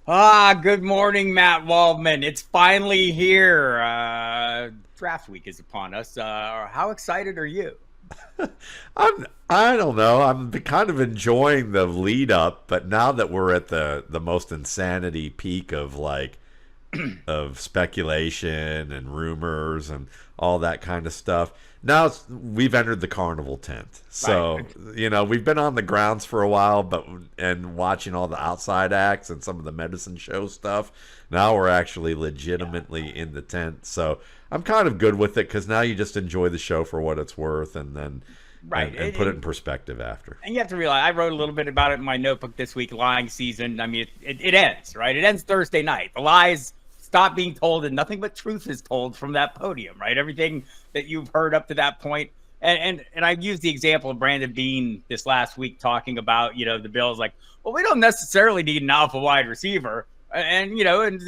Good morning, Matt Waldman. It's finally here. Draft week is upon us. How excited are you? I don't know. I'm kind of enjoying the lead up, but now that we're at the most insanity peak of of speculation and rumors and all that kind of stuff. Now we've entered the carnival tent. So, Right. we've been on the grounds for a while, but and watching all the outside acts and some of the medicine show stuff. Now we're actually Yeah. legitimately in the tent. So, I'm kind of good with it cuz now you just enjoy the show for what it's worth and then Right. and put it in perspective after. And you have to realize, I wrote a little bit about it in my notebook this week. Lying season. I mean, it ends, right? It ends Thursday night. The lies stop being told, and nothing but truth is told from that podium, right? Everything that you've heard up to that point. And I used the example of Brandon Beane this last week talking about, the Bills, like, well, we don't necessarily need an alpha wide receiver. And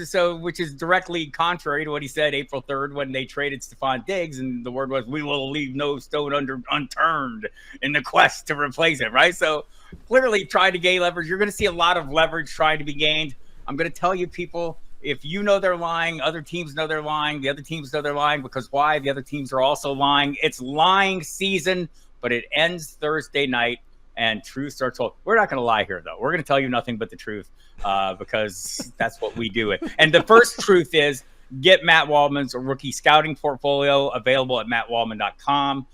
so, which is directly contrary to what he said April 3rd when they traded Stephon Diggs, and the word was, we will leave no stone unturned in the quest to replace him, right? So clearly trying to gain leverage. You're going to see a lot of leverage trying to be gained. I'm going to tell you, people, if you know they're lying, other teams know they're lying, the other teams know they're lying, because why? The other teams are also lying. It's lying season, but it ends Thursday night and truth starts told. We're not going to lie here, though. We're going to tell you nothing but the truth because that's what we do. And the first truth is, get Matt Waldman's rookie scouting portfolio available at mattwaldman.com.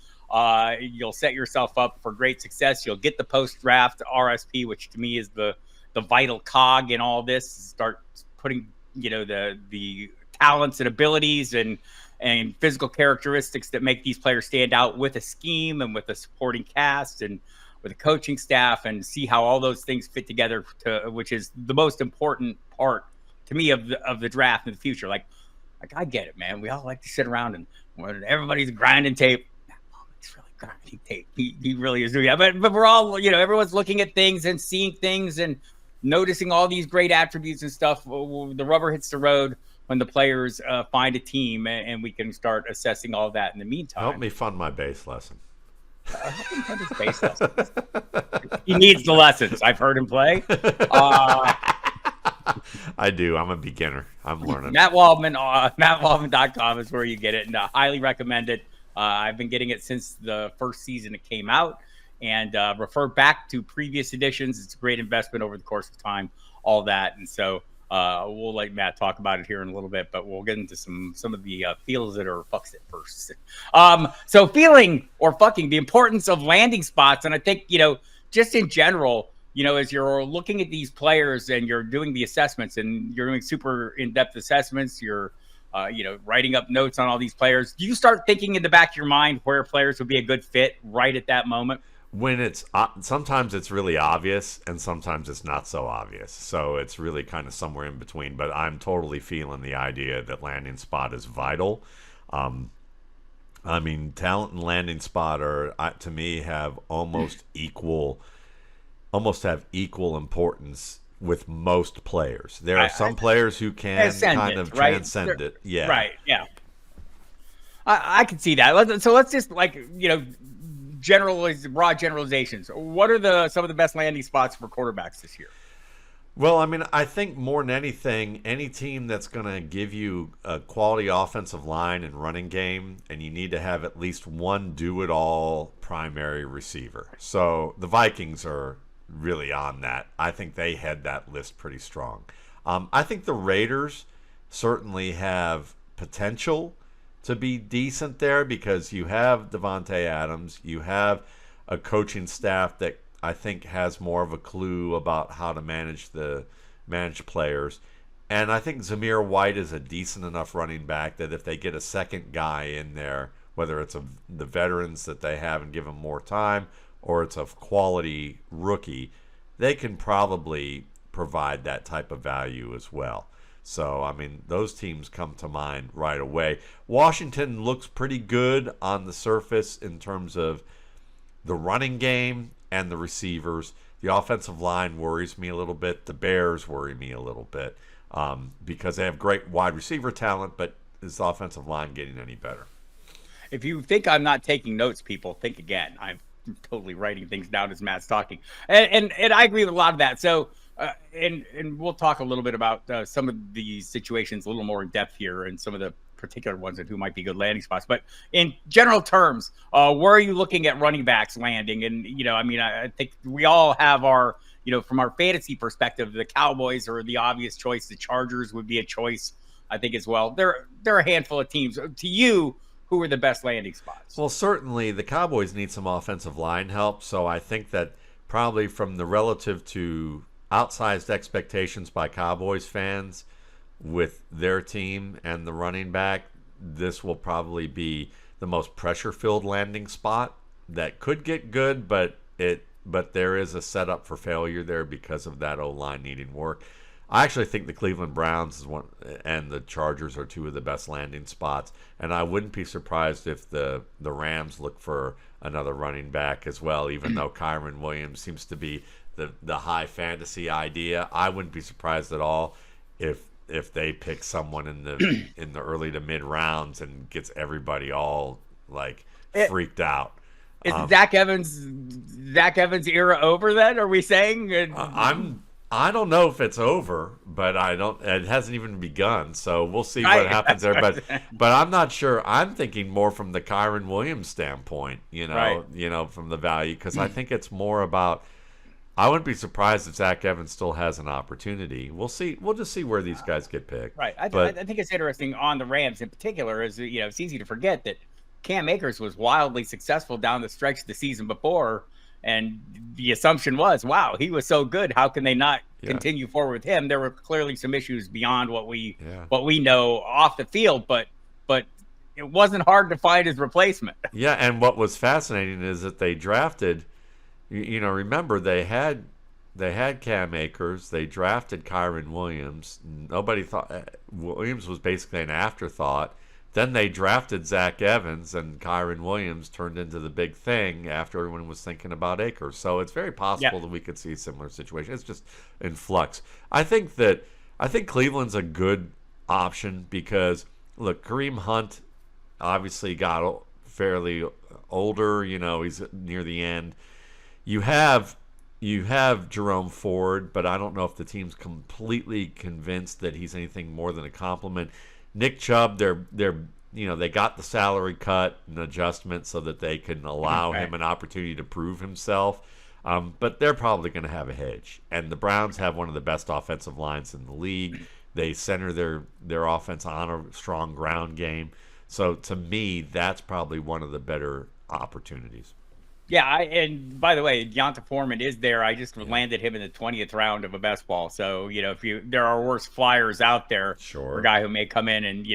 You'll set yourself up for great success. You'll get the post-draft RSP, which to me is the vital cog in all this. Start putting the talents and abilities and physical characteristics that make these players stand out with a scheme and with a supporting cast and with a coaching staff, and see how all those things fit together, which is the most important part to me of the draft in the future. Like I get it, man. We all like to sit around and when everybody's grinding tape. He's really grinding tape. He really is doing that. But we're all, everyone's looking at things and seeing things and noticing all these great attributes and stuff. The rubber hits the road when the players find a team, and we can start assessing all that in the Help meantime. me fund my bass lesson. Space lessons. He needs the lessons. I've heard him play. Uh, I do. I'm a beginner. I'm learning. Matt Waldman, mattwaldman.com is where you get it, and I highly recommend it. I've been getting it since the first season it came out, and refer back to previous editions. It's a great investment over the course of time, all that. And so we'll let Matt talk about it here in a little bit, but we'll get into some of the feels it or fucks it first. So feeling or fucking the importance of landing spots. And I think, just in general, as you're looking at these players and you're doing the assessments and you're doing super in-depth assessments, you're writing up notes on all these players. Do you start thinking in the back of your mind where players would be a good fit right at that moment? When it's sometimes it's really obvious and sometimes it's not so obvious. So it's really kind of somewhere in between. But I'm totally feeling the idea that landing spot is vital. I mean, talent and landing spot are to me have almost have equal importance with most players. There are some players who can kind of Right? transcend it. Yeah. Right. Yeah. I can see that. So let's just broad generalizations. What are some of the best landing spots for quarterbacks this year? Well, I mean, I think more than anything, any team that's going to give you a quality offensive line and running game, and you need to have at least one do-it-all primary receiver. So the Vikings are really on that. I think they had that list pretty strong. I think the Raiders certainly have potential to be decent there because you have Devonte Adams, you have a coaching staff that I think has more of a clue about how to manage players. And I think Zamir White is a decent enough running back that if they get a second guy in there, whether it's the veterans that they have and give them more time or it's a quality rookie, they can probably provide that type of value as well. So, I mean, those teams come to mind right away. Washington looks pretty good on the surface in terms of the running game and the receivers. The offensive line worries me a little bit. The Bears worry me a little bit because they have great wide receiver talent, but is the offensive line getting any better? If you think I'm not taking notes, people, think again. I'm totally writing things down as Matt's talking. And I agree with a lot of that. So And we'll talk a little bit about some of these situations a little more in depth here, and some of the particular ones and who might be good landing spots. But in general terms, where are you looking at running backs landing? And I think we all have our, from our fantasy perspective, the Cowboys are the obvious choice. The Chargers would be a choice, I think, as well. There are a handful of teams. To you, who are the best landing spots? Well, certainly the Cowboys need some offensive line help. So I think that probably from the relative to outsized expectations by Cowboys fans with their team and the running back, this will probably be the most pressure-filled landing spot that could get good, but there is a setup for failure there because of that O-line needing work. I actually think the Cleveland Browns and the Chargers are two of the best landing spots, and I wouldn't be surprised if the Rams look for another running back as well, even though Kyren Williams seems to be the high fantasy idea. I wouldn't be surprised at all if they pick someone in the early to mid rounds and gets everybody all freaked out. Is Zach Evans' era over then? Are we saying? I don't know if it's over, but it hasn't even begun, so we'll see what happens there. But I'm not sure. I'm thinking more from the Kyren Williams standpoint, from the value, because I think it's more about, I wouldn't be surprised if Zach Evans still has an opportunity. We'll see. We'll just see where these guys get picked. Right. I think it's interesting on the Rams in particular, is it's easy to forget that Cam Akers was wildly successful down the stretch the season before. And the assumption was, wow, he was so good. How can they not continue forward with him? There were clearly some issues beyond what we know off the field, but it wasn't hard to find his replacement. Yeah, and what was fascinating is that they drafted, remember they had Cam Akers, they drafted Kyren Williams. Nobody thought Williams was basically an afterthought. Then they drafted Zach Evans, and Kyren Williams turned into the big thing after everyone was thinking about Akers. So it's very possible that we could see a similar situation. It's just in flux. I think Cleveland's a good option because, look, Kareem Hunt obviously got fairly older. He's near the end. You have Jerome Ford, but I don't know if the team's completely convinced that he's anything more than a compliment. Nick Chubb, they got the salary cut and adjustment so that they can allow him an opportunity to prove himself. But they're probably going to have a hedge. And the Browns have one of the best offensive lines in the league. They center their offense on a strong ground game. So to me, that's probably one of the better opportunities. Yeah, and by the way, Deonta Foreman is there. I just landed him in the 20th round of a best ball. So, there are worse flyers out there for a guy who may come in and,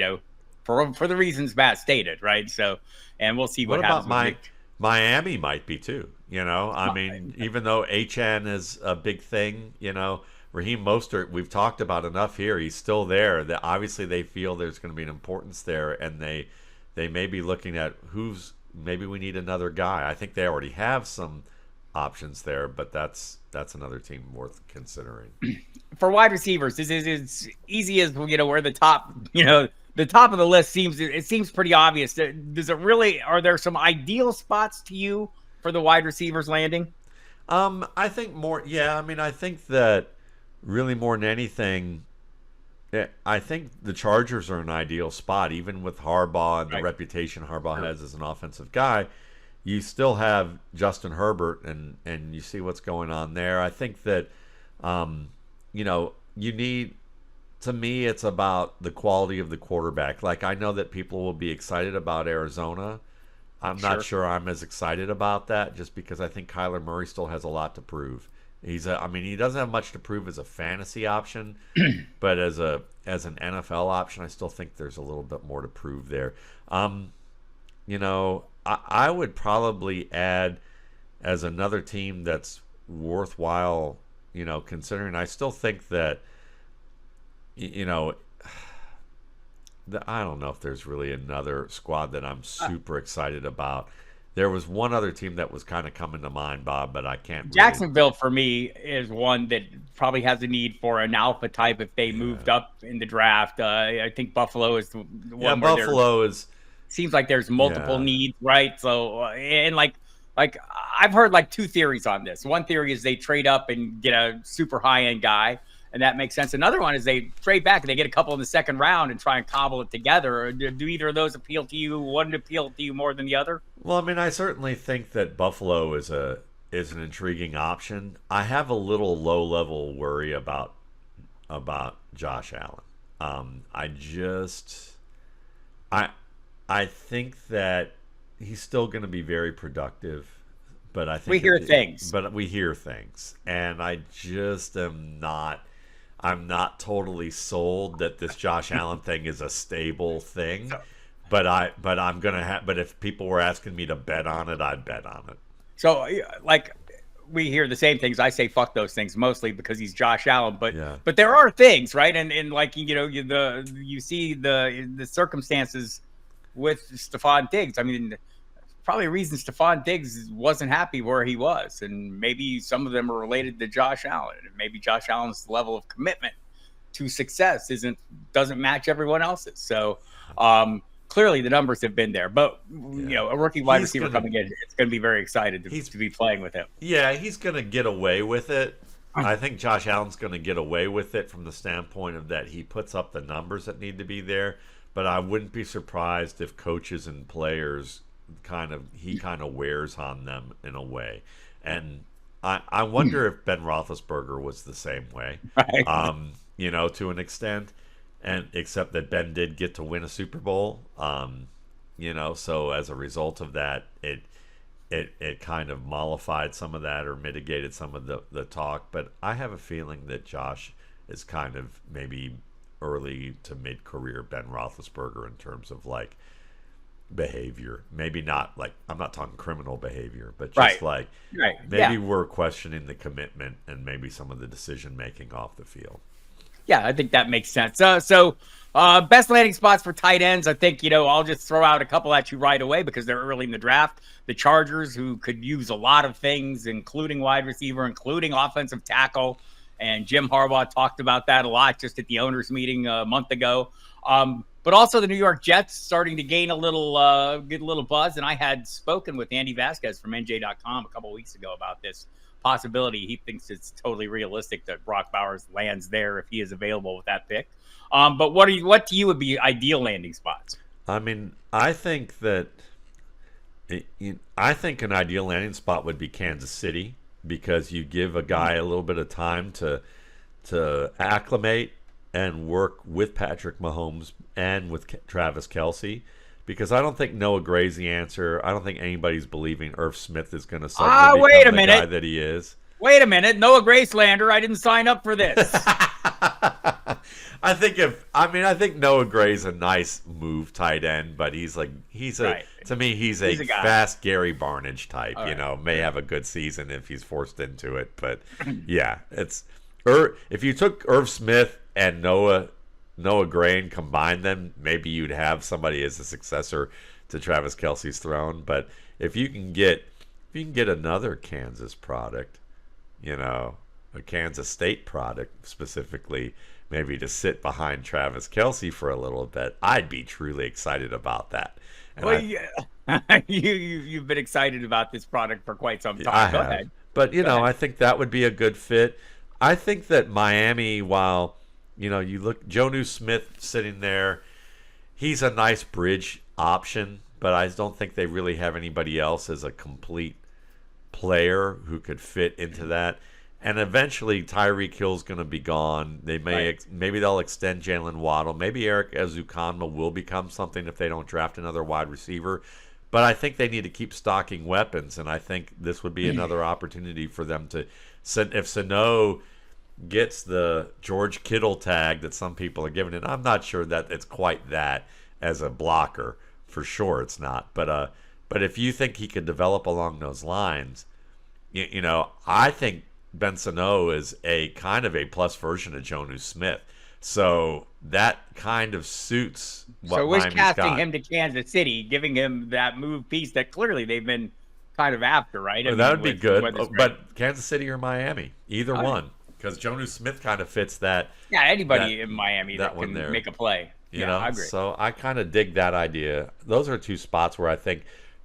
for the reasons Matt stated, right? So, and we'll see what happens. About Miami might be too, even though HN is a big thing, Raheem Mostert, we've talked about enough here. He's still there. That obviously they feel there's going to be an importance there, and they may be looking at maybe we need another guy. I think they already have some options there, but that's another team worth considering. For wide receivers, this is as easy as where the top, the top of the list seems pretty obvious. Does it really? Are there some ideal spots to you for the wide receivers landing? I think more. Yeah, I think that really more than anything, I think the Chargers are an ideal spot, even with Harbaugh and the reputation Harbaugh has as an offensive guy. You still have Justin Herbert, and you see what's going on there. I think that, you need, to me, it's about the quality of the quarterback. Like, I know that people will be excited about Arizona. I'm not sure I'm as excited about that, just because I think Kyler Murray still has a lot to prove. He doesn't have much to prove as a fantasy option, but as an NFL option, I still think there's a little bit more to prove there. I would probably add as another team that's worthwhile, considering. I still think that, I don't know if there's really another squad that I'm super excited about. There was one other team that was kind of coming to mind, Bob, but I can't. Jacksonville, for me, is one that probably has a need for an alpha type if they moved up in the draft. I think Buffalo is the one. Yeah, Buffalo is. Seems like there's multiple needs, right? So, and like Like, I've heard like two theories on this. One theory is they trade up and get a super high end guy, and that makes sense. Another one is they trade back and they get a couple in the second round and try and cobble it together. Do either of those appeal to you? One appeal to you more than the other? Well, I mean, I certainly think that Buffalo is an intriguing option. I have a little low level worry about Josh Allen. I just I think that he's still going to be very productive, but I think we hear things. But we hear things, and I just am not. I'm not totally sold that this Josh Allen thing is a stable thing. But I'm gonna have. But if people were asking me to bet on it, I'd bet on it. So, like, we hear the same things. I say fuck those things mostly because he's Josh Allen. But but there are things, right? And like, you see the circumstances with Stephon Diggs. I mean, probably a reason Stephon Diggs wasn't happy where he was, and maybe some of them are related to Josh Allen. And maybe Josh Allen's level of commitment to success doesn't match everyone else's. So clearly the numbers have been there, but a rookie wide receiver coming in, it's going to be very excited to be playing with him. Yeah, he's going to get away with it. I think Josh Allen's going to get away with it from the standpoint of that he puts up the numbers that need to be there. But I wouldn't be surprised if coaches and players he kind of wears on them in a way. And I wonder if Ben Roethlisberger was the same way, right. To an extent, and except that Ben did get to win a Super Bowl, so as a result of that, it kind of mollified some of that or mitigated some of the talk. But I have a feeling that Josh is kind of maybe early to mid-career Ben Roethlisberger in terms of like behavior. Maybe not like, I'm not talking criminal behavior, but just maybe we're questioning the commitment and maybe some of the decision making off the field. Yeah, I think that makes sense. So best landing spots for tight ends, I think, I'll just throw out a couple at you right away because they're early in the draft. The Chargers, who could use a lot of things, including wide receiver, including offensive tackle. And Jim Harbaugh talked about that a lot just at the owners' meeting a month ago. But also the New York Jets starting to gain get a little buzz. And I had spoken with Andy Vasquez from NJ.com a couple of weeks ago about this possibility. He thinks it's totally realistic that Brock Bowers lands there if he is available with that pick. But what to you would be ideal landing spots? I mean, I think an ideal landing spot would be Kansas City, because you give a guy a little bit of time to acclimate and work with Patrick Mahomes and with Travis Kelce. Because I don't think Noah Gray's the answer. I don't think anybody's believing Irv Smith is going to suddenly become the guy that he is. Wait a minute, Noah Gray slander. I didn't sign up for this. I think Noah Gray's a nice move tight end, but he's a fast Gary Barnidge type. Right. May have a good season if he's forced into it, but yeah, if you took Irv Smith and Noah Gray and combined them, maybe you'd have somebody as a successor to Travis Kelce's throne. But if you can get another Kansas product, a Kansas State product specifically, maybe to sit behind Travis Kelce for a little bit, I'd be truly excited about that. And you've been excited about this product for quite some time. Go ahead. But I think that would be a good fit. I think that Miami, while you look, Jonnu Smith sitting there, he's a nice bridge option, but I don't think they really have anybody else as a complete player who could fit into that. And eventually Tyreek Hill's going to be gone. They maybe they'll extend Jaylen Waddle. Maybe Eric Ezukanma will become something if they don't draft another wide receiver. But I think they need to keep stocking weapons, and I think this would be another opportunity for them to. If Sano gets the George Kittle tag that some people are giving it, I'm not sure that it's quite that as a blocker. For sure, it's not. But if you think he could develop along those lines, I think Ben Sano is a kind of a plus version of Jonnu Smith. So that kind of suits what Miami's got. So casting him to Kansas City, giving him that move piece that clearly they've been kind of after, right? That would be good. But Kansas City or Miami, either one. Because Jonnu Smith kind of fits that. Yeah, anybody in Miami that can make a play. I agree. So I kind of dig that idea. Those are two spots where I think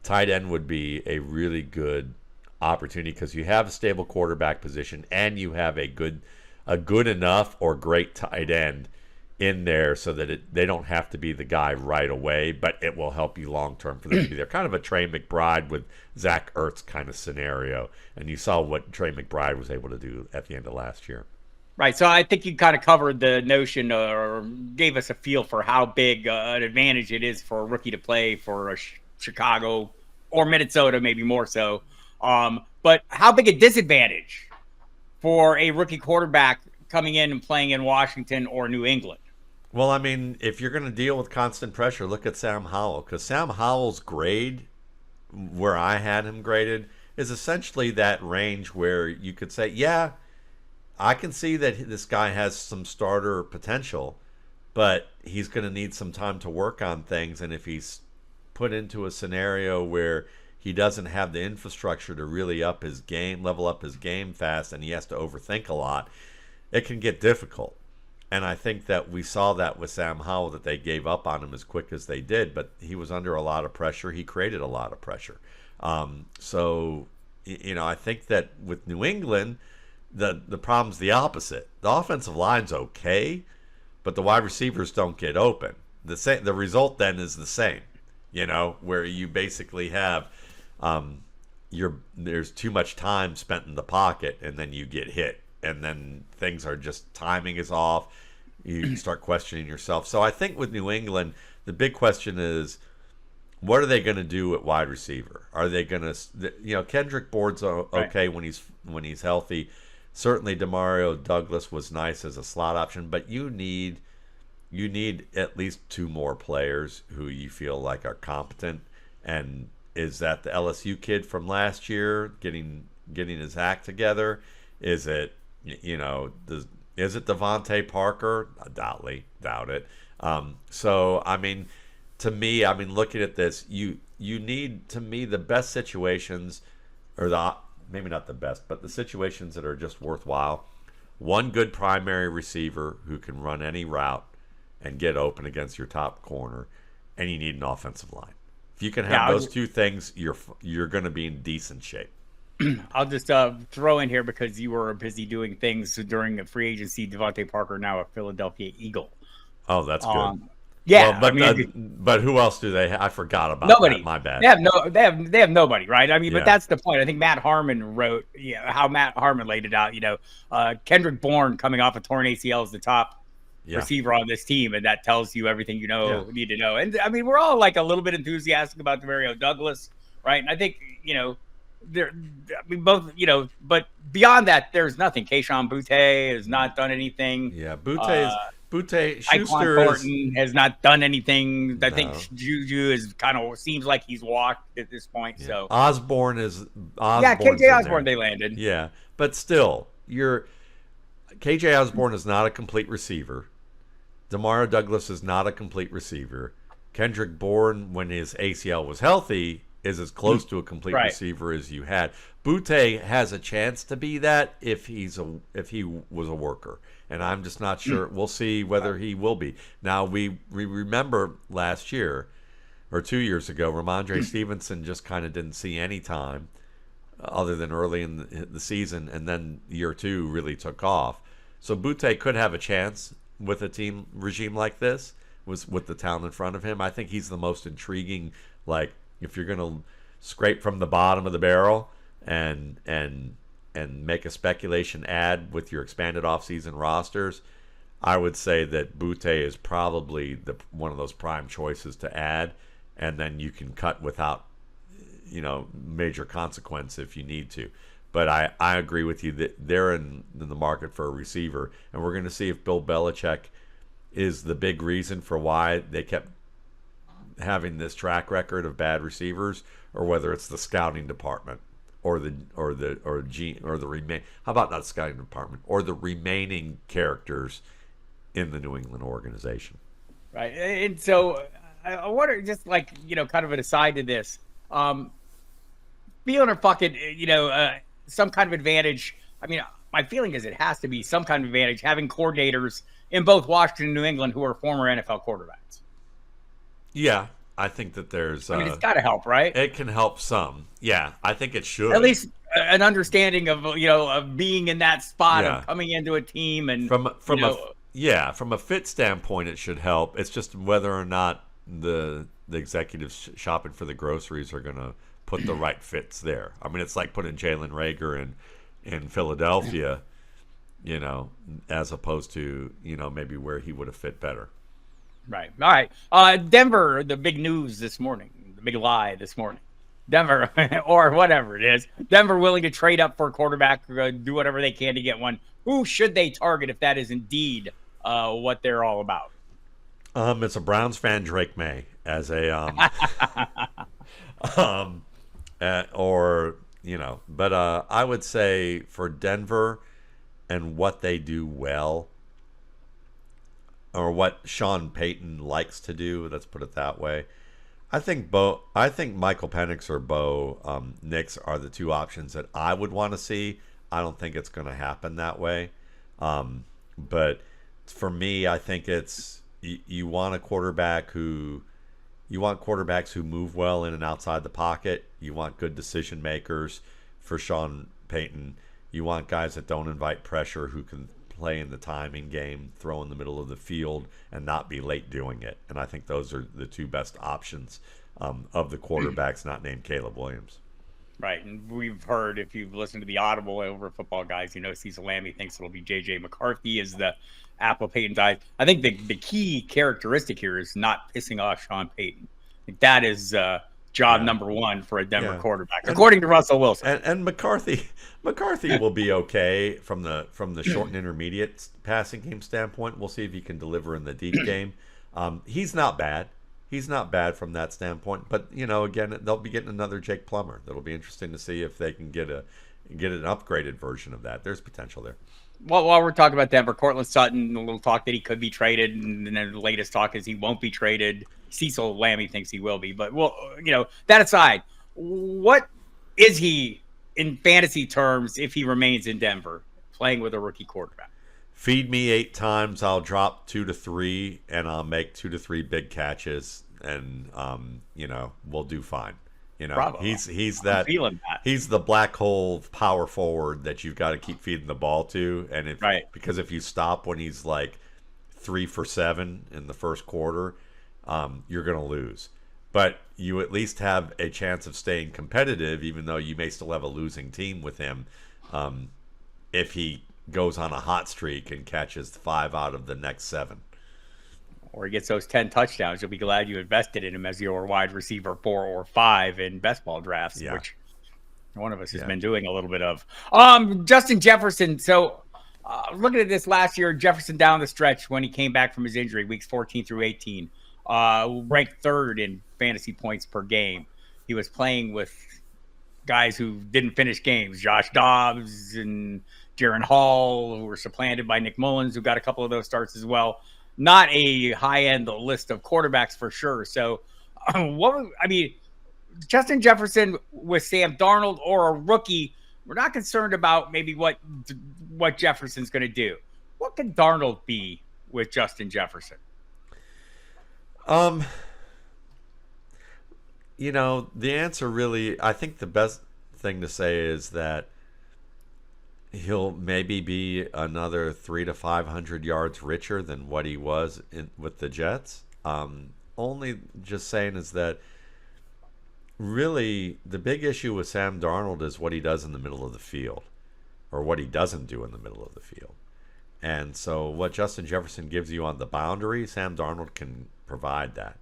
tight end would be a really good opportunity because you have a stable quarterback position and you have a good enough or great tight end in there so that they don't have to be the guy right away, but it will help you long term for them to be there. Kind of a Trey McBride with Zach Ertz kind of scenario. And you saw what Trey McBride was able to do at the end of last year. Right. So I think you kind of covered the notion or gave us a feel for how big an advantage it is for a rookie to play for a Chicago or Minnesota, maybe more so. But how big a disadvantage for a rookie quarterback coming in and playing in Washington or New England? Well, I mean, if you're going to deal with constant pressure, look at Sam Howell. Because Sam Howell's grade, where I had him graded, is essentially that range where you could say, yeah, I can see that this guy has some starter potential, but he's going to need some time to work on things. And if he's put into a scenario where he doesn't have the infrastructure to really level up his game fast, and he has to overthink a lot, it can get difficult. And I think that we saw that with Sam Howell, that they gave up on him as quick as they did, but he was under a lot of pressure. He created a lot of pressure. So, I think that with New England, the problem's the opposite. The offensive line's okay, but the wide receivers don't get open. The result then is the same, where you basically have there's too much time spent in the pocket, and then you get hit. And then things are just, timing is off. You start questioning yourself. So I think with New England, the big question is, what are they going to do at wide receiver? Are they going to, Kendrick Bourd's okay when he's healthy. Certainly Demario Douglas was nice as a slot option, but you need at least two more players who you feel like are competent. And is that the LSU kid from last year getting his act together? Is it is it Devonte Parker? I doubt it. So I mean, to me, looking at this, you need, to me, the best situations, or maybe not the best, but the situations that are just worthwhile. One good primary receiver who can run any route and get open against your top corner, and you need an offensive line. If you can have those two things, you're going to be in decent shape. I'll just throw in here, because you were busy doing things during the free agency, Devontae Parker, now a Philadelphia Eagle. Oh, that's good. Yeah, well, but who else do they have? I forgot about nobody. That. My bad. They have nobody, right? But that's the point. I think Matt Harmon wrote how Matt Harmon laid it out. Kendrick Bourne coming off a torn ACL is the top receiver on this team, and that tells you everything you need to know. And we're all like a little bit enthusiastic about Demario Douglas, right? And I think both, but beyond that, there's nothing. Keyshawn Boutte has not done anything. Yeah, Boutte Schuster Thornton has not done anything. I think Juju is seems like he's walked at this point. Yeah. So Osborne KJ Osborne they landed. Yeah, but still, KJ Osborne is not a complete receiver. Demario Douglas is not a complete receiver. Kendrick Bourne, when his ACL was healthy, is as close to a complete receiver as you had. Boutte has a chance to be that if he was a worker, and I'm just not sure. We'll see whether he will be. Now we remember last year or 2 years ago, Ramondre Stevenson just kind of didn't see any time other than early in the season, and then year two really took off. So Boutte could have a chance with a team regime like this, with the talent in front of him. I think he's the most intriguing. Like, if you're going to scrape from the bottom of the barrel and make a speculation ad with your expanded offseason rosters, I would say that Boutte is probably one of those prime choices to add, and then you can cut without major consequence if you need to. But I agree with you that they're in the market for a receiver, and we're going to see if Bill Belichick is the big reason for why they kept having this track record of bad receivers, or whether it's the scouting department or the how about not scouting department, or the remaining characters in the New England organization. Right. And so I wonder, just like, kind of an aside to this, feeling or fucking, some kind of advantage. My feeling is it has to be some kind of advantage having coordinators in both Washington and New England who are former NFL quarterbacks. Yeah, I think that there's. I mean, it's got to help, right? It can help some. Yeah, I think it should. At least an understanding of of being in that spot Yeah. of coming into a team and from a fit standpoint, it should help. It's just whether or not the executives shopping for the groceries are going to put the right fits there. I mean, it's like putting Jalen Reagor in Philadelphia, as opposed to maybe where he would have fit better. Right. All right. Denver, the big news this morning, the big lie this morning. Denver, or whatever it is, Denver willing to trade up for a quarterback, do whatever they can to get one. Who should they target if that is indeed what they're all about? It's a Browns fan, Drake May, as a but I would say for Denver and what they do well, or what Sean Payton likes to do, let's put it that way. I think Michael Penix or Bo Nix are the two options that I would want to see. I don't think it's going to happen that way. But for me, I think it's you want quarterbacks who move well in and outside the pocket. You want good decision makers for Sean Payton. You want guys that don't invite pressure, who can play in the timing game, throw in the middle of the field, and not be late doing it. And I think those are the two best options of the quarterbacks not named Caleb Williams. Right, and we've heard, if you've listened to the Audible over Football Guys, Cecil Lammey thinks it'll be J.J. McCarthy as the apple Payton's eye. I think the key characteristic here is not pissing off Sean Payton. That is job number one for a Denver quarterback, according to Russell Wilson. And McCarthy will be okay from the short and intermediate passing game standpoint. We'll see if he can deliver in the deep game. He's not bad. He's not bad from that standpoint. But again, they'll be getting another Jake Plummer. That'll be interesting to see if they can get an upgraded version of that. There's potential there. Well, while we're talking about Denver, Courtland Sutton, a little talk that he could be traded, and then the latest talk is he won't be traded. Cecil Lammey thinks he will be. But, that aside, what is he in fantasy terms if he remains in Denver playing with a rookie quarterback? Feed me 8 times, I'll drop 2 to 3, and I'll make 2 to 3 big catches, and, we'll do fine. Bravo. He's he's the black hole power forward that you've got to keep feeding the ball to, and because if you stop when he's like 3 for 7 in the first quarter, you're going to lose. But you at least have a chance of staying competitive, even though you may still have a losing team with him. If he goes on a hot streak and catches 5 out of the next 7. Or he gets those 10 touchdowns, you'll be glad you invested in him as your wide receiver 4 or 5 in best ball drafts, which one of us has been doing a little bit of. Justin Jefferson. So looking at this last year, Jefferson down the stretch when he came back from his injury, weeks 14 through 18, ranked 3rd in fantasy points per game. He was playing with guys who didn't finish games, Josh Dobbs and Jaron Hall, who were supplanted by Nick Mullins, who got a couple of those starts as well. Not a high-end list of quarterbacks for sure. So, Justin Jefferson with Sam Darnold or a rookie, we're not concerned about maybe what Jefferson's going to do. What can Darnold be with Justin Jefferson? The answer really, I think the best thing to say is that he'll maybe be another 300 to 500 yards richer than what he was with the Jets. Only just saying is that really the big issue with Sam Darnold is what he does in the middle of the field, or what he doesn't do in the middle of the field. And so what Justin Jefferson gives you on the boundary, Sam Darnold can provide that.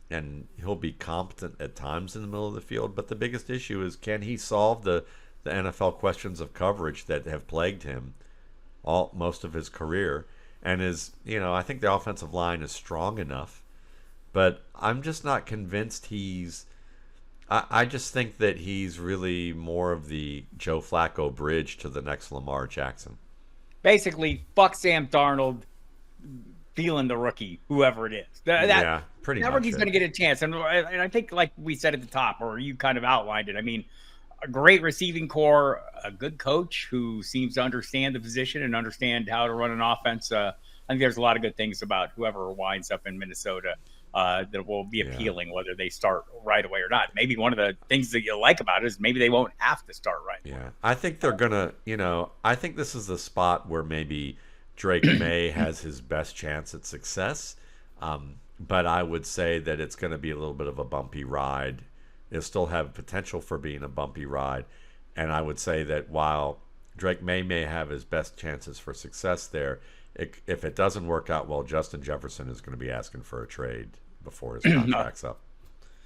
And he'll be competent at times in the middle of the field. But the biggest issue is, can he solve the NFL questions of coverage that have plagued him most of his career? And I think the offensive line is strong enough, but I'm just not convinced I just think that he's really more of the Joe Flacco bridge to the next Lamar Jackson. Basically, fuck Sam Darnold, feeling the rookie, whoever it is. Pretty much. That rookie's going to get a chance. And I think, like we said at the top, or you kind of outlined it, a great receiving core, a good coach who seems to understand the position and understand how to run an offense. I think there's a lot of good things about whoever winds up in Minnesota that will be appealing, whether they start right away or not. Maybe one of the things that you like about it is maybe they won't have to start right away. Yeah, I think they're gonna. I think this is the spot where maybe Drake May has his best chance at success. But I would say that it's going to be a little bit of a bumpy ride. It'll still have potential for being a bumpy ride. And I would say that while Drake may have his best chances for success there, if it doesn't work out well, Justin Jefferson is going to be asking for a trade before his contract's up.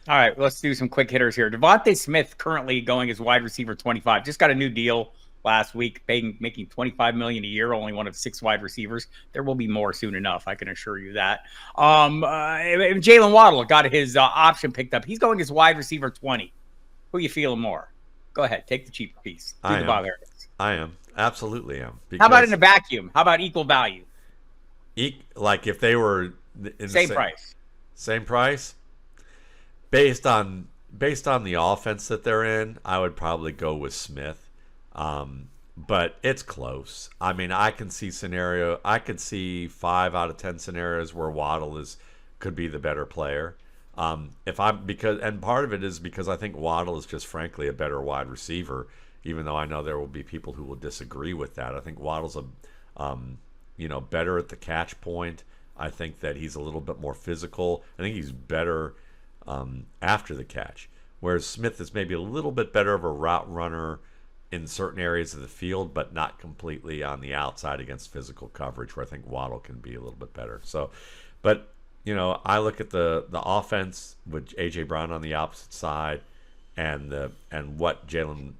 All right, let's do some quick hitters here. Devonte Smith currently going as wide receiver 25. Just got a new deal last week, making $25 million a year, only one of 6 wide receivers. There will be more soon enough, I can assure you that. Jaylen Waddle got his option picked up. He's going as wide receiver 20. Who you feeling more? Go ahead, take the cheaper piece. I am. Absolutely am. How about in a vacuum? How about equal value? Like if they were in same price. Same price? Based on the offense that they're in, I would probably go with Smith. But it's close. I mean, I could see 5 out of 10 scenarios where Waddle could be the better player. And part of it is because I think Waddle is just frankly a better wide receiver, even though I know there will be people who will disagree with that. I think Waddle's better at the catch point. I think that he's a little bit more physical. I think he's better after the catch, whereas Smith is maybe a little bit better of a route runner in certain areas of the field, but not completely on the outside against physical coverage, where I think Waddle can be a little bit better. So, but I look at the offense with A.J. Brown on the opposite side, and what Jalen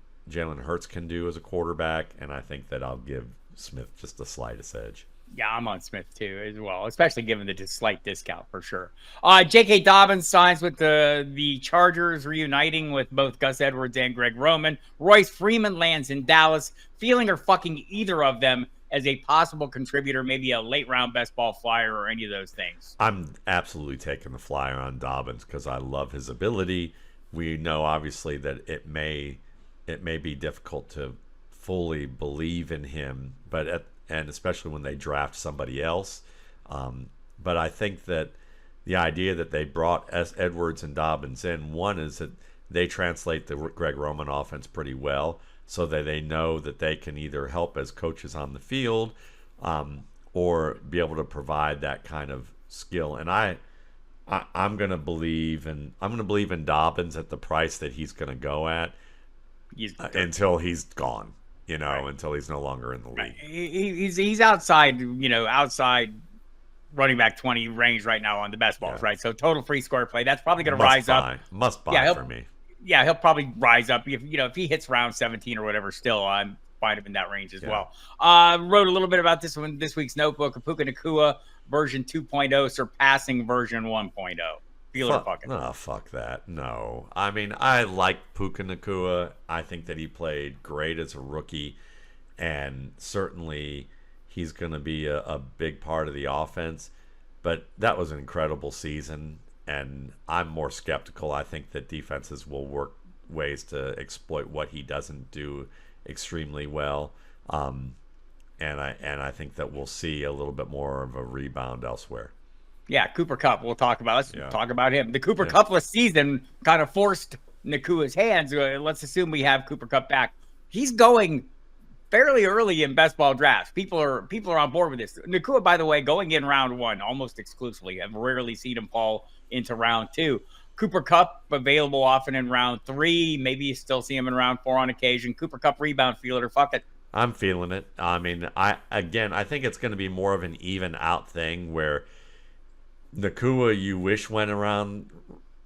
Hurts can do as a quarterback, and I think that I'll give Smith just the slightest edge. Yeah, I'm on Smith too as well, especially given the slight discount for sure. J.K. Dobbins signs with the Chargers, reuniting with both Gus Edwards and Greg Roman. Royce Freeman lands in Dallas. Feeling or fucking either of them as a possible contributor, maybe a late round best ball flyer or any of those things? I'm absolutely taking the flyer on Dobbins because I love his ability. We know obviously that it may be difficult to fully believe in him, and especially when they draft somebody else. But I think that the idea that they brought Edwards and Dobbins in, one is that they translate the Greg Roman offense pretty well, so that they know that they can either help as coaches on the field or be able to provide that kind of skill. And I'm going to believe in Dobbins at the price that he's going to go at until he's gone. Until he's no longer in the league. Right. He's outside running back 20 range right now on the best balls, right? So total free score play. That's probably going to rise up. Must buy for me. Yeah, he'll probably rise up. If he hits round 17 or whatever, still I'm fine in that range as well. Wrote a little bit about this one, this week's notebook. Puka Nacua version 2.0 surpassing version 1.0. Fuck that. No. I mean, I like Puka Nacua. I think that he played great as a rookie, and certainly he's going to be a big part of the offense. But that was an incredible season, and I'm more skeptical. I think that defenses will work ways to exploit what he doesn't do extremely well. And I think that we'll see a little bit more of a rebound elsewhere. Yeah, Cooper Kupp. We'll talk about. Let's talk about him. The Cooper Kuppless season kind of forced Nakua's hands. Let's assume we have Cooper Kupp back. He's going fairly early in best ball drafts. People are on board with this. Nacua, by the way, going in round 1 almost exclusively. I've rarely seen him fall into round 2. Cooper Kupp available often in round 3. Maybe you still see him in round 4 on occasion. Cooper Kupp rebound feeler. Fuck it. I'm feeling it. I mean, I think it's going to be more of an even out thing where Nacua, you wish went around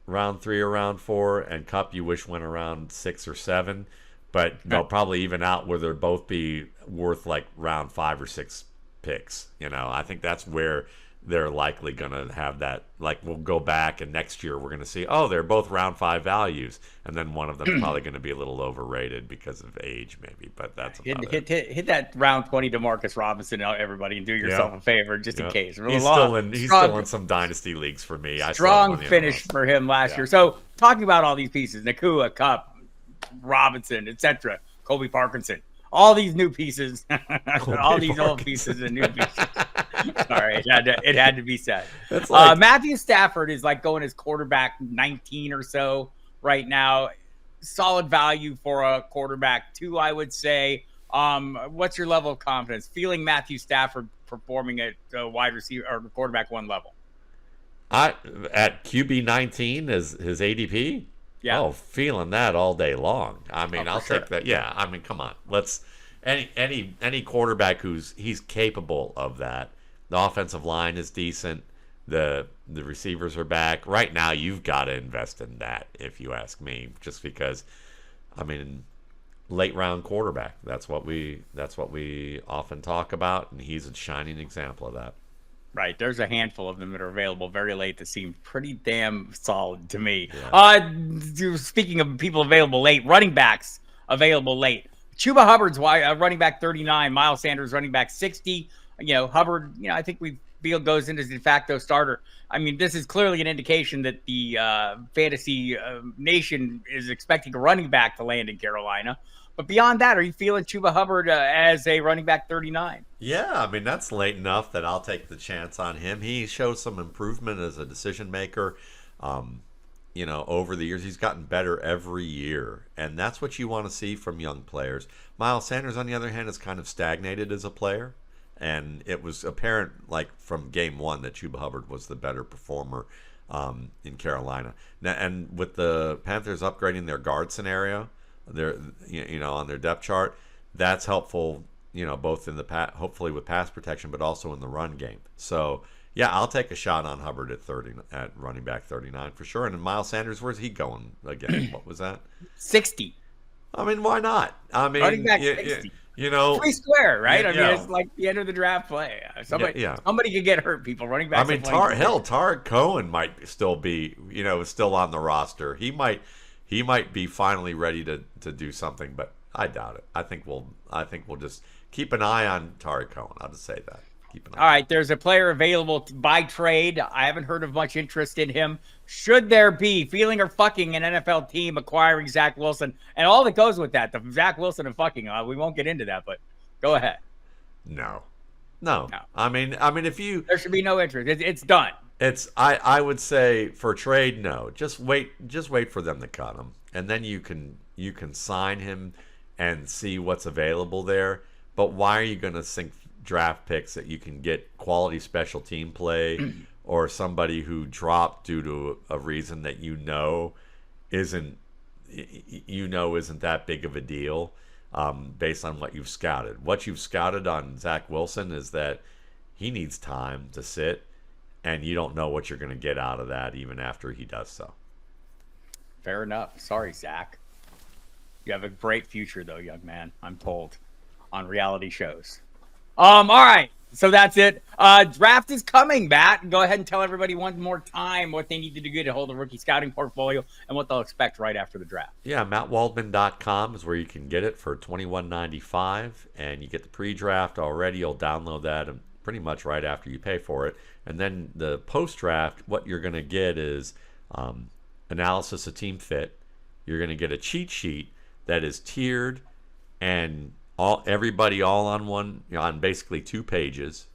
round 3 or round 4, and Kupp, you wish went around 6 or 7. But they'll probably even out where they'll both be worth like round 5 or 6 picks. I think that's where they're likely going to have that. Like, we'll go back, and next year we're going to see, they're both round 5 values, and then one of them's probably going to be a little overrated because of age, maybe. But that's about it. Hit that round 20 Demarcus Robinson, everybody, and do yourself a favor just in case. He's still in some dynasty leagues for me. Strong finish for him last year. So talking about all these pieces, Nacua, Kupp, Robinson, etc., Colby Parkinson. all these new pieces, all Colby these old Parkinson. pieces and new pieces. Sorry, it had to be said. It's like Matthew Stafford is like going as quarterback 19 or so right now. Solid value for a quarterback 2, I would say. What's your level of confidence feeling Matthew Stafford performing at wide receiver or quarterback 1 level? at QB 19 as his ADP. Yeah. Oh, feeling that all day long. I mean, I'll sure. take that. Yeah, I mean, come on. Let's any quarterback he's capable of that. The offensive line is decent. The receivers are back. Right now, you've got to invest in that, if you ask me, just because I mean, late round quarterback. That's what we often talk about, and he's a shining example of that. Right. There's a handful of them that are available very late that seem pretty damn solid to me. Yeah. Speaking of people available late, running backs available late. Chuba Hubbard's running back 39, Miles Sanders running back 60. Hubbard, I think we feel goes into the de facto starter. I mean, this is clearly an indication that the fantasy nation is expecting a running back to land in Carolina. But beyond that, are you feeling Chuba Hubbard as a running back 39? Yeah, I mean, that's late enough that I'll take the chance on him. He shows some improvement as a decision maker. Over the years, he's gotten better every year, and that's what you want to see from young players. Miles Sanders, on the other hand, has kind of stagnated as a player, and it was apparent, like from game 1, that Chuba Hubbard was the better performer in Carolina. Now, and with the Panthers upgrading their guard scenario, on their depth chart, that's helpful. Both in the hopefully with pass protection, but also in the run game. So yeah, I'll take a shot on Hubbard at running back 39 for sure. And Miles Sanders, where's he going again? What was that? 60. I mean, why not? I mean, running back 60. Free square, right? I mean, it's like the end of the draft play. Somebody could get hurt. People running back. I mean, Tariq Cohen might still be, still on the roster. He might be finally ready to do something, but I doubt it. I think we'll just keep an eye on Tariq Cohen. I'll just say that. Keep an eye. All right, there's a player available by trade. I haven't heard of much interest in him. Should there be feeling or fucking an NFL team acquiring Zach Wilson and all that goes with that, the Zach Wilson and fucking, we won't get into that, but go ahead. No. I mean, if you there should be no interest. It's done. I would say for trade, no. Just wait for them to cut him, and then you can sign him and see what's available there. But why are you going to sink draft picks that you can get quality special team play or somebody who dropped due to a reason that isn't that big of a deal based on what you've scouted? What you've scouted on Zach Wilson is that he needs time to sit, and you don't know what you're going to get out of that even after he does so. Fair enough. Sorry, Zach. You have a great future, though, young man, I'm told, on reality shows. All right. So that's it. Draft is coming, Matt. Go ahead and tell everybody one more time what they need to do to hold a rookie scouting portfolio and what they'll expect right after the draft. Yeah, MattWaldman.com is where you can get it for $21.95, and you get the pre-draft already. You'll download that pretty much right after you pay for it. And then the post-draft, what you're going to get is analysis of team fit. You're going to get a cheat sheet that is tiered and everybody all on one, on basically 2 pages.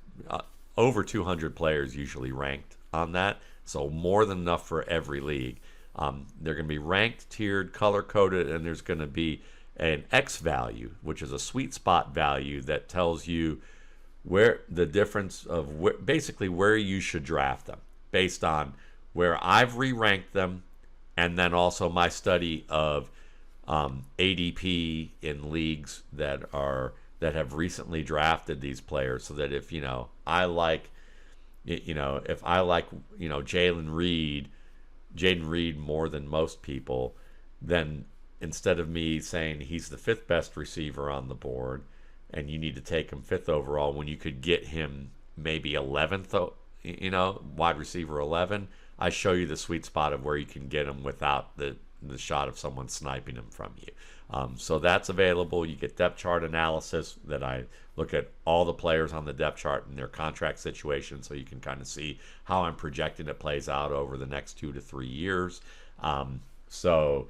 Over 200 players usually ranked on that, so more than enough for every league. They're going to be ranked, tiered, color-coded, and there's going to be an X value, which is a sweet spot value that tells you where the difference of basically where you should draft them based on where I've re-ranked them, and then also my study of ADP in leagues that have recently drafted these players, so that if I like Jayden Reed more than most people, then instead of me saying he's the 5th best receiver on the board and you need to take him 5th overall when you could get him maybe 11th, wide receiver 11, I show you the sweet spot of where you can get him without the shot of someone sniping him from you. So that's available. You get depth chart analysis that I look at all the players on the depth chart and their contract situation, so you can kind of see how I'm projecting it plays out over the next 2 to 3 years. So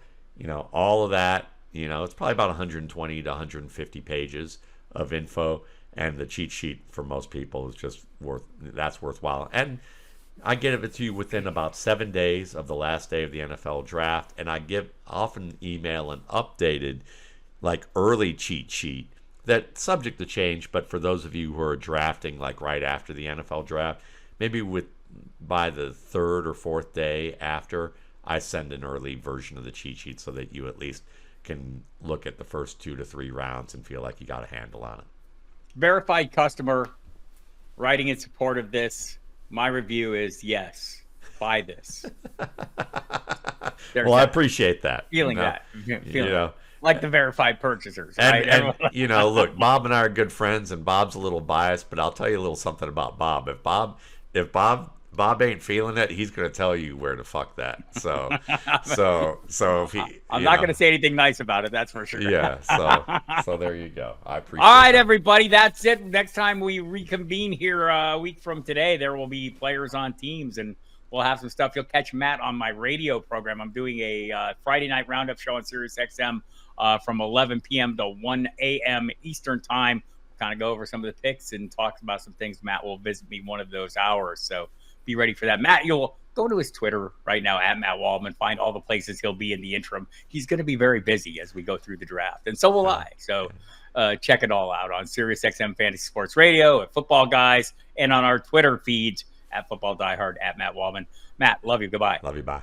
all of that You know, it's probably about 120 to 150 pages of info, and the cheat sheet for most people is just worthwhile. And I give it to you within about 7 days of the last day of the NFL draft, and I often email an updated, like, early cheat sheet that subject to change. But for those of you who are drafting like right after the NFL draft, maybe by the third or fourth day after, I send an early version of the cheat sheet so that you at least can look at the first 2 to 3 rounds and feel like you got a handle on it. Verified customer writing in support of this. My review is yes, buy this. Well, I appreciate that. Feeling that. Like the verified purchasers. Right? And you know, look, Bob and I are good friends, and Bob's a little biased, but I'll tell you a little something about Bob. If Bob ain't feeling it, he's going to tell you where to fuck that. So if he, I'm not going to say anything nice about it. That's for sure. Yeah. So there you go. I appreciate. All right, that. everybody. That's it. Next time we reconvene here a week from today, there will be players on teams, and we'll have some stuff. You'll catch Matt on my radio program. I'm doing a Friday night roundup show on Sirius XM from 11 p.m. to 1 a.m. Eastern time. Kind of go over some of the picks and talk about some things. Matt will visit me one of those hours. So be ready for that. Matt, you'll go to his Twitter right now at Matt Waldman, find all the places he'll be in the interim. He's going to be very busy as we go through the draft, and so will I. So check it all out on SiriusXM Fantasy Sports Radio, at Football Guys, and on our Twitter feeds at Football Diehard, at Matt Waldman. Matt, love you. Goodbye. Love you. Bye.